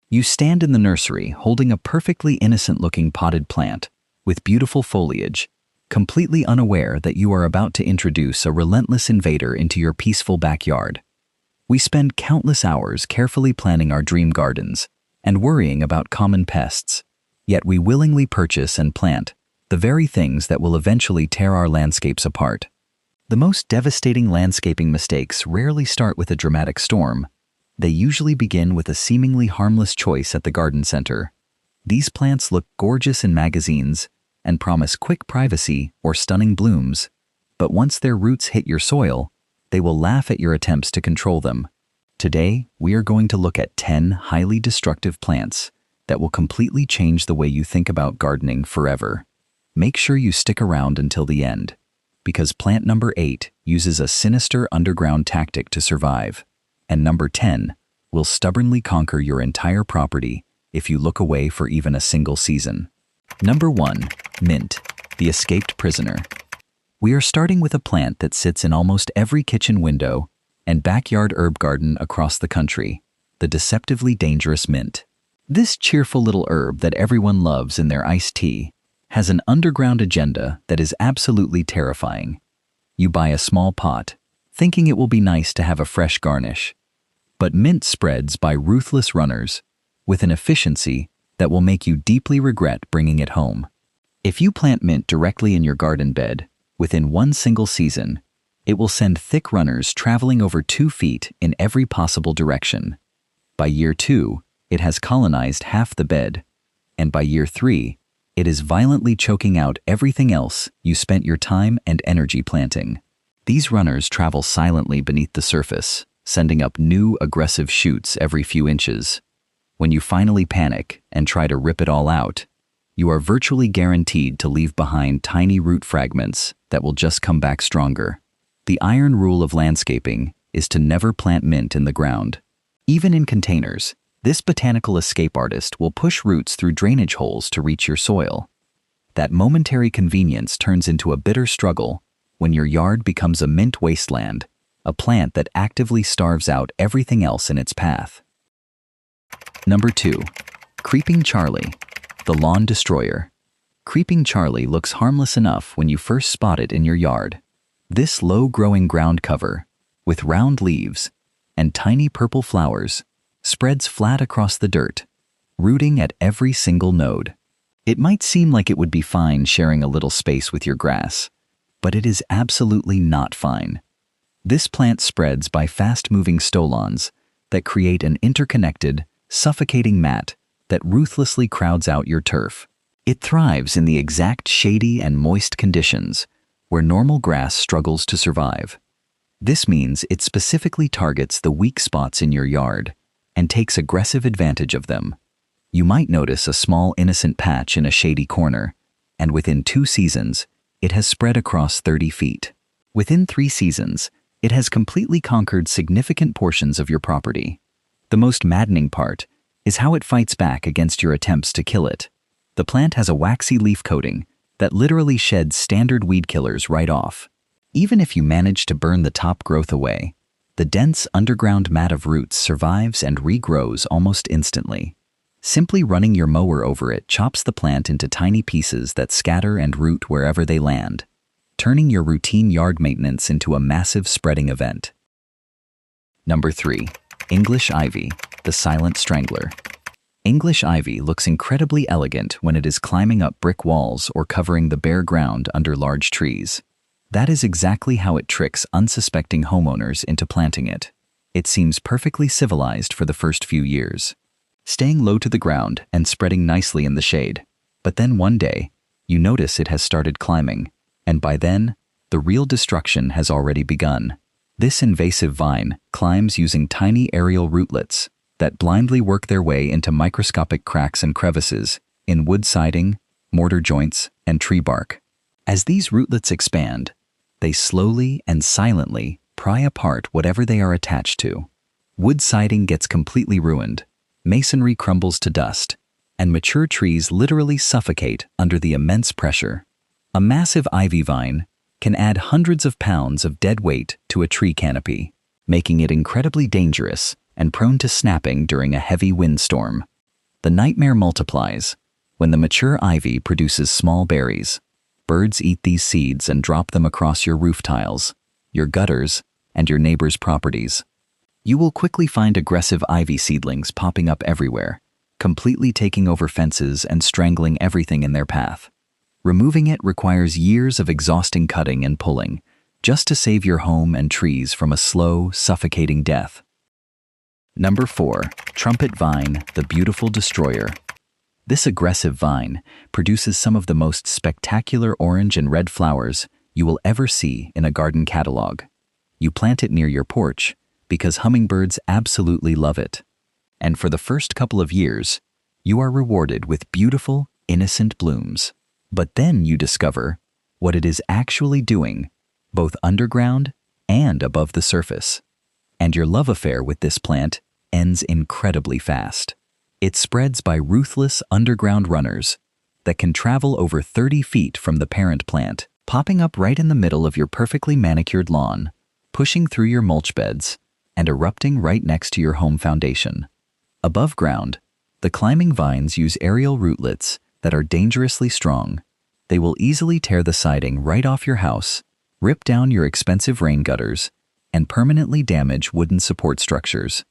You stand in the nursery holding a perfectly innocent-looking potted plant with beautiful foliage, completely unaware that you are about to introduce a relentless invader into your peaceful backyard. We spend countless hours carefully planning our dream gardens and worrying about common pests, yet we willingly purchase and plant the very things that will eventually tear our landscapes apart. The most devastating landscaping mistakes rarely start with a dramatic storm. They usually begin with a seemingly harmless choice at the garden center. These plants look gorgeous in magazines and promise quick privacy or stunning blooms, but once their roots hit your soil, they will laugh at your attempts to control them. Today, we are going to look at 10 highly destructive plants that will completely change the way you think about gardening forever. Make sure you stick around until the end, because plant number 8 uses a sinister underground tactic to survive, and number 10 will stubbornly conquer your entire property if you look away for even a single season. Number 1. Mint, the escaped prisoner. We are starting with a plant that sits in almost every kitchen window and backyard herb garden across the country, the deceptively dangerous mint. This cheerful little herb that everyone loves in their iced tea has an underground agenda that is absolutely terrifying. You buy a small pot, thinking it will be nice to have a fresh garnish. But mint spreads by ruthless runners with an efficiency that will make you deeply regret bringing it home. If you plant mint directly in your garden bed, within one single season, it will send thick runners traveling over 2 feet in every possible direction. By year 2, it has colonized half the bed, and by year 3, it is violently choking out everything else you spent your time and energy planting. These runners travel silently beneath the surface, sending up new aggressive shoots every few inches. When you finally panic and try to rip it all out, you are virtually guaranteed to leave behind tiny root fragments that will just come back stronger. The iron rule of landscaping is to never plant mint in the ground. Even in containers, this botanical escape artist will push roots through drainage holes to reach your soil. That momentary convenience turns into a bitter struggle when your yard becomes a mint wasteland, a plant that actively starves out everything else in its path. Number 2. Creeping Charlie, the lawn destroyer. Creeping Charlie looks harmless enough when you first spot it in your yard. This low-growing ground cover, with round leaves and tiny purple flowers, spreads flat across the dirt, rooting at every single node. It might seem like it would be fine sharing a little space with your grass, but it is absolutely not fine. This plant spreads by fast-moving stolons that create an interconnected, suffocating mat that ruthlessly crowds out your turf. It thrives in the exact shady and moist conditions where normal grass struggles to survive. This means it specifically targets the weak spots in your yard and takes aggressive advantage of them. You might notice a small innocent patch in a shady corner, and within 2 seasons, it has spread across 30 feet. Within 3 seasons, it has completely conquered significant portions of your property. The most maddening part is how it fights back against your attempts to kill it. The plant has a waxy leaf coating that literally sheds standard weed killers right off. Even if you manage to burn the top growth away, the dense underground mat of roots survives and regrows almost instantly. Simply running your mower over it chops the plant into tiny pieces that scatter and root wherever they land, turning your routine yard maintenance into a massive spreading event. Number 3. English ivy, the silent strangler. English ivy looks incredibly elegant when it is climbing up brick walls or covering the bare ground under large trees. That is exactly how it tricks unsuspecting homeowners into planting it. It seems perfectly civilized for the first few years, staying low to the ground and spreading nicely in the shade. But then one day, you notice it has started climbing, and by then, the real destruction has already begun. This invasive vine climbs using tiny aerial rootlets that blindly work their way into microscopic cracks and crevices in wood siding, mortar joints, and tree bark. As these rootlets expand, they slowly and silently pry apart whatever they are attached to. Wood siding gets completely ruined, masonry crumbles to dust, and mature trees literally suffocate under the immense pressure. A massive ivy vine can add hundreds of pounds of dead weight to a tree canopy, making it incredibly dangerous and prone to snapping during a heavy windstorm. The nightmare multiplies. When the mature ivy produces small berries, birds eat these seeds and drop them across your roof tiles, your gutters, and your neighbors' properties. You will quickly find aggressive ivy seedlings popping up everywhere, completely taking over fences and strangling everything in their path. Removing it requires years of exhausting cutting and pulling, just to save your home and trees from a slow, suffocating death. Number 4. Trumpet Vine, the Beautiful Destroyer. This aggressive vine produces some of the most spectacular orange and red flowers you will ever see in a garden catalog. You plant it near your porch because hummingbirds absolutely love it. And for the first couple of years, you are rewarded with beautiful, innocent blooms. But then you discover what it is actually doing, both underground and above the surface. And your love affair with this plant ends incredibly fast. It spreads by ruthless underground runners that can travel over 30 feet from the parent plant, popping up right in the middle of your perfectly manicured lawn, pushing through your mulch beds, and erupting right next to your home foundation. Above ground, the climbing vines use aerial rootlets that are dangerously strong. They will easily tear the siding right off your house, rip down your expensive rain gutters, and permanently damage wooden support structures.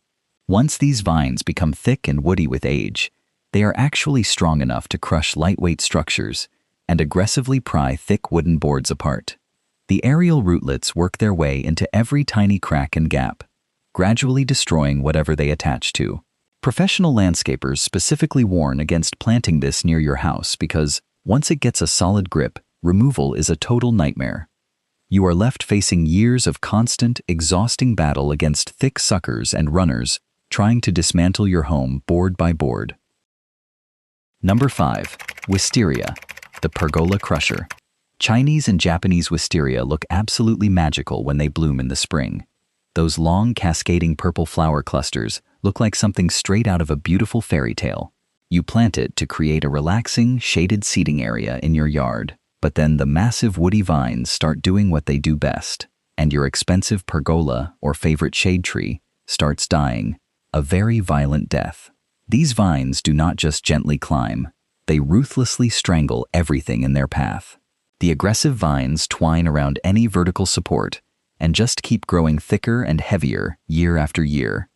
Once these vines become thick and woody with age, they are actually strong enough to crush lightweight structures and aggressively pry thick wooden boards apart. The aerial rootlets work their way into every tiny crack and gap, gradually destroying whatever they attach to. Professional landscapers specifically warn against planting this near your house because once it gets a solid grip, removal is a total nightmare. You are left facing years of constant, exhausting battle against thick suckers and runners trying to dismantle your home board by board. Number 5. Wisteria, the Pergola Crusher. Chinese and Japanese wisteria look absolutely magical when they bloom in the spring. Those long, cascading purple flower clusters look like something straight out of a beautiful fairy tale. You plant it to create a relaxing, shaded seating area in your yard, but then the massive woody vines start doing what they do best, and your expensive pergola or favorite shade tree starts dying, a very violent death. These vines do not just gently climb, they ruthlessly strangle everything in their path. The aggressive vines twine around any vertical support and just keep growing thicker and heavier year after year.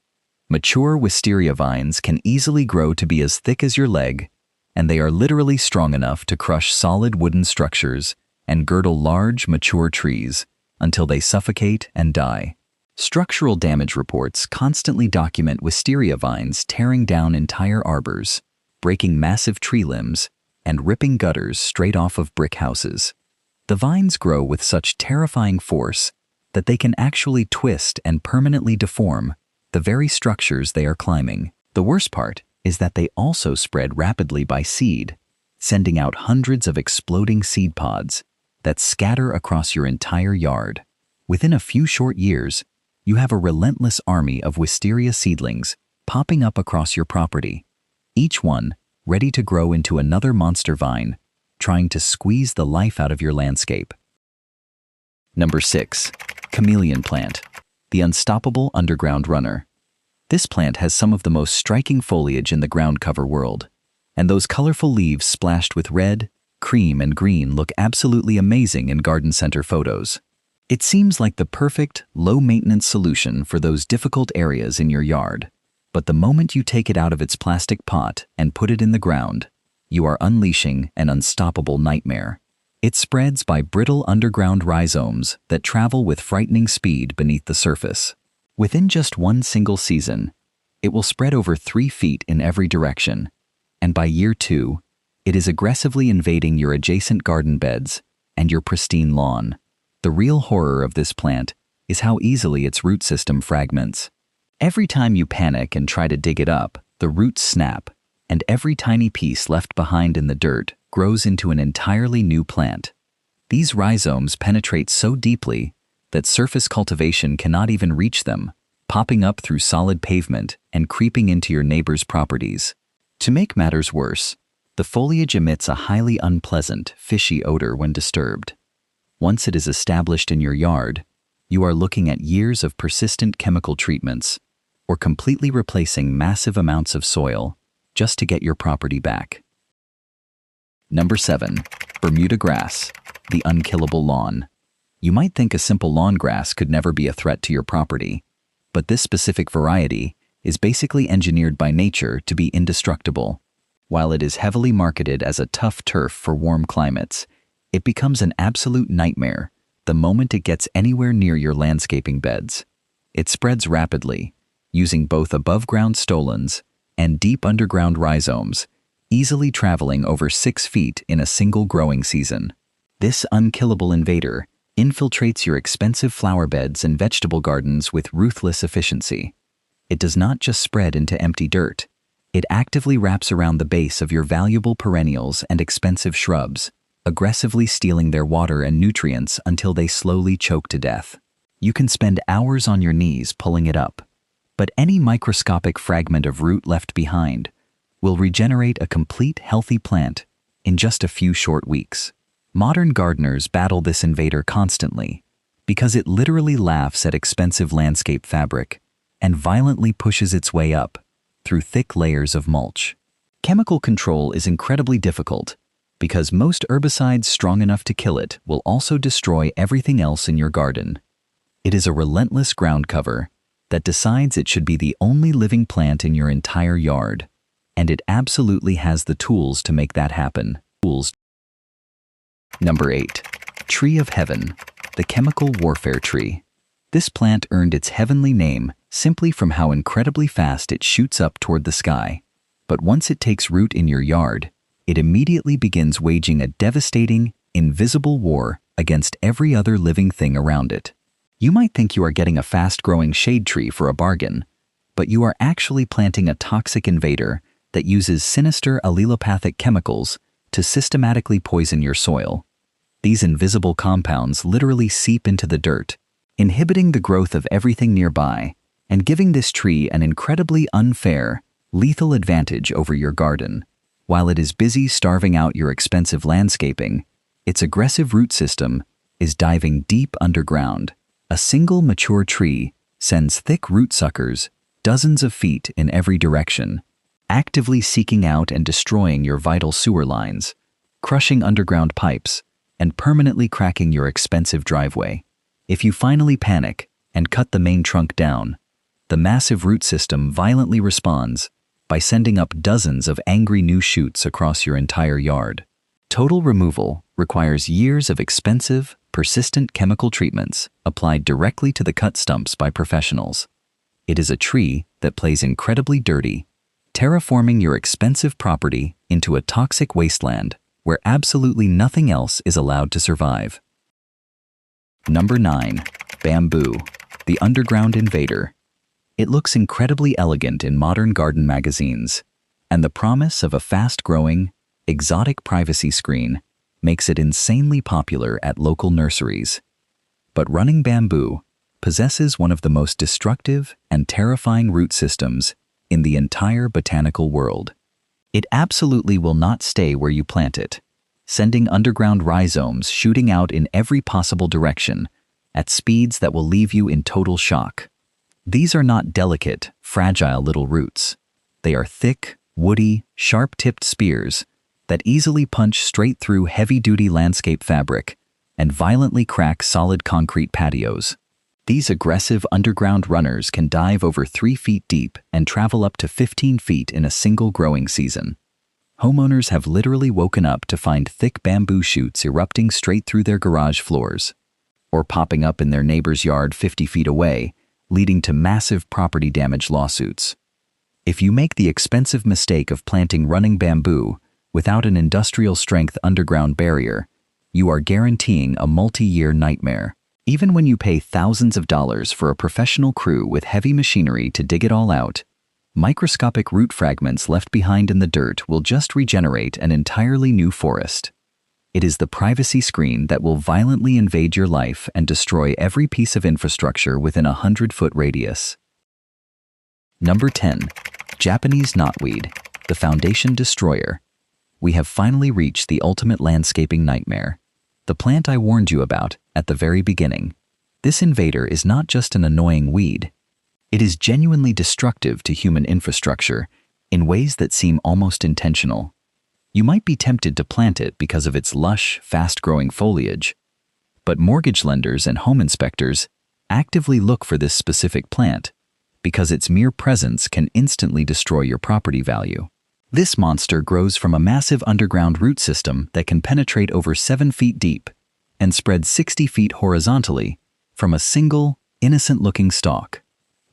Mature wisteria vines can easily grow to be as thick as your leg, and they are literally strong enough to crush solid wooden structures and girdle large, mature trees until they suffocate and die. Structural damage reports constantly document wisteria vines tearing down entire arbors, breaking massive tree limbs, and ripping gutters straight off of brick houses. The vines grow with such terrifying force that they can actually twist and permanently deform the very structures they are climbing. The worst part is that they also spread rapidly by seed, sending out hundreds of exploding seed pods that scatter across your entire yard. Within a few short years, you have a relentless army of wisteria seedlings popping up across your property, each one ready to grow into another monster vine, trying to squeeze the life out of your landscape. Number 6. Chameleon Plant, the Unstoppable Underground Runner. This plant has some of the most striking foliage in the ground cover world, and those colorful leaves splashed with red, cream, and green look absolutely amazing in garden center photos. It seems like the perfect, low-maintenance solution for those difficult areas in your yard. But the moment you take it out of its plastic pot and put it in the ground, you are unleashing an unstoppable nightmare. It spreads by brittle underground rhizomes that travel with frightening speed beneath the surface. Within just one single season, it will spread over 3 feet in every direction, and by year 2, it is aggressively invading your adjacent garden beds and your pristine lawn. The real horror of this plant is how easily its root system fragments. Every time you panic and try to dig it up, the roots snap, and every tiny piece left behind in the dirt grows into an entirely new plant. These rhizomes penetrate so deeply that surface cultivation cannot even reach them, popping up through solid pavement and creeping into your neighbors' properties. To make matters worse, the foliage emits a highly unpleasant, fishy odor when disturbed. Once it is established in your yard, you are looking at years of persistent chemical treatments, or completely replacing massive amounts of soil just to get your property back. Number 7. Bermuda grass, the unkillable lawn. You might think a simple lawn grass could never be a threat to your property, but this specific variety is basically engineered by nature to be indestructible. While it is heavily marketed as a tough turf for warm climates, it becomes an absolute nightmare the moment it gets anywhere near your landscaping beds. It spreads rapidly, using both above-ground stolons and deep underground rhizomes, easily traveling over 6 feet in a single growing season. This unkillable invader infiltrates your expensive flower beds and vegetable gardens with ruthless efficiency. It does not just spread into empty dirt. It actively wraps around the base of your valuable perennials and expensive shrubs, aggressively stealing their water and nutrients until they slowly choke to death. You can spend hours on your knees pulling it up, but any microscopic fragment of root left behind will regenerate a complete healthy plant in just a few short weeks. Modern gardeners battle this invader constantly because it literally laughs at expensive landscape fabric and violently pushes its way up through thick layers of mulch. Chemical control is incredibly difficult because most herbicides strong enough to kill it will also destroy everything else in your garden. It is a relentless ground cover that decides it should be the only living plant in your entire yard, and it absolutely has the tools to make that happen. Number 8. Tree of Heaven, the chemical warfare tree. This plant earned its heavenly name simply from how incredibly fast it shoots up toward the sky. But once it takes root in your yard, it immediately begins waging a devastating, invisible war against every other living thing around it. You might think you are getting a fast-growing shade tree for a bargain, but you are actually planting a toxic invader that uses sinister allelopathic chemicals to systematically poison your soil. These invisible compounds literally seep into the dirt, inhibiting the growth of everything nearby and giving this tree an incredibly unfair, lethal advantage over your garden. While it is busy starving out your expensive landscaping, its aggressive root system is diving deep underground. A single mature tree sends thick root suckers dozens of feet in every direction, actively seeking out and destroying your vital sewer lines, crushing underground pipes, and permanently cracking your expensive driveway. If you finally panic and cut the main trunk down, the massive root system violently responds by sending up dozens of angry new shoots across your entire yard. Total removal requires years of expensive, persistent chemical treatments applied directly to the cut stumps by professionals. It is a tree that plays incredibly dirty, terraforming your expensive property into a toxic wasteland where absolutely nothing else is allowed to survive. Number 9. Bamboo, the underground invader. It looks incredibly elegant in modern garden magazines, and the promise of a fast-growing, exotic privacy screen makes it insanely popular at local nurseries. But running bamboo possesses one of the most destructive and terrifying root systems in the entire botanical world. It absolutely will not stay where you plant it, sending underground rhizomes shooting out in every possible direction at speeds that will leave you in total shock. These are not delicate, fragile little roots. They are thick, woody, sharp-tipped spears that easily punch straight through heavy-duty landscape fabric and violently crack solid concrete patios. These aggressive underground runners can dive over 3 feet deep and travel up to 15 feet in a single growing season. Homeowners have literally woken up to find thick bamboo shoots erupting straight through their garage floors, or popping up in their neighbor's yard 50 feet away, leading to massive property damage lawsuits. If you make the expensive mistake of planting running bamboo without an industrial-strength underground barrier, you are guaranteeing a multi-year nightmare. Even when you pay thousands of dollars for a professional crew with heavy machinery to dig it all out, microscopic root fragments left behind in the dirt will just regenerate an entirely new forest. It is the privacy screen that will violently invade your life and destroy every piece of infrastructure within a 100-foot radius. Number 10. Japanese Knotweed, the foundation destroyer. We have finally reached the ultimate landscaping nightmare, the plant I warned you about at the very beginning. This invader is not just an annoying weed. It is genuinely destructive to human infrastructure in ways that seem almost intentional. You might be tempted to plant it because of its lush, fast-growing foliage, but mortgage lenders and home inspectors actively look for this specific plant because its mere presence can instantly destroy your property value. This monster grows from a massive underground root system that can penetrate over 7 feet deep and spread 60 feet horizontally from a single, innocent-looking stalk.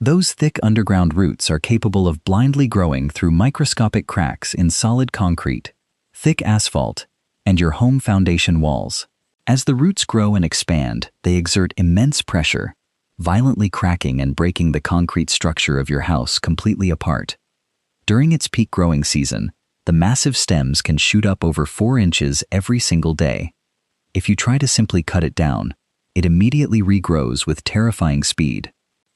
Those thick underground roots are capable of blindly growing through microscopic cracks in solid concrete, thick asphalt, and your home foundation walls. As the roots grow and expand, they exert immense pressure, violently cracking and breaking the concrete structure of your house completely apart. During its peak growing season, the massive stems can shoot up over 4 inches every single day. If you try to simply cut it down, it immediately regrows with terrifying speed.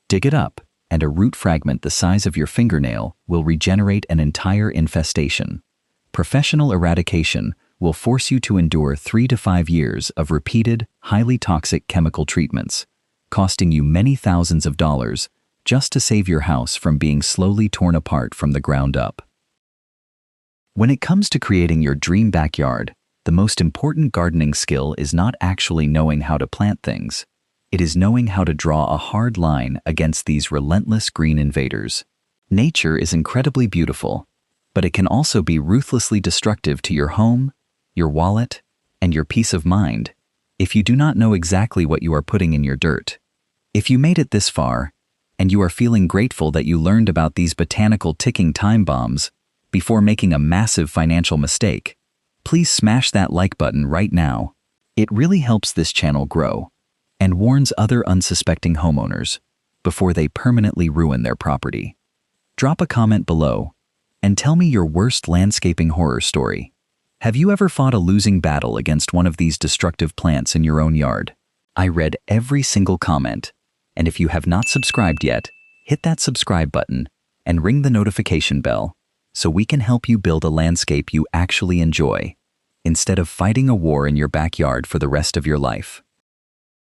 Dig it up, and a root fragment the size of your fingernail will regenerate an entire infestation. Professional eradication will force you to endure 3 to 5 years of repeated, highly toxic chemical treatments, costing you many thousands of dollars just to save your house from being slowly torn apart from the ground up. When it comes to creating your dream backyard, the most important gardening skill is not actually knowing how to plant things. It is knowing how to draw a hard line against these relentless green invaders. Nature is incredibly beautiful, but it can also be ruthlessly destructive to your home, your wallet, and your peace of mind if you do not know exactly what you are putting in your dirt. If you made it this far, and you are feeling grateful that you learned about these botanical ticking time bombs before making a massive financial mistake, please smash that like button right now. It really helps this channel grow and warns other unsuspecting homeowners before they permanently ruin their property. Drop a comment below and tell me your worst landscaping horror story. Have you ever fought a losing battle against one of these destructive plants in your own yard? I read every single comment, and if you have not subscribed yet, hit that subscribe button and ring the notification bell so we can help you build a landscape you actually enjoy, instead of fighting a war in your backyard for the rest of your life.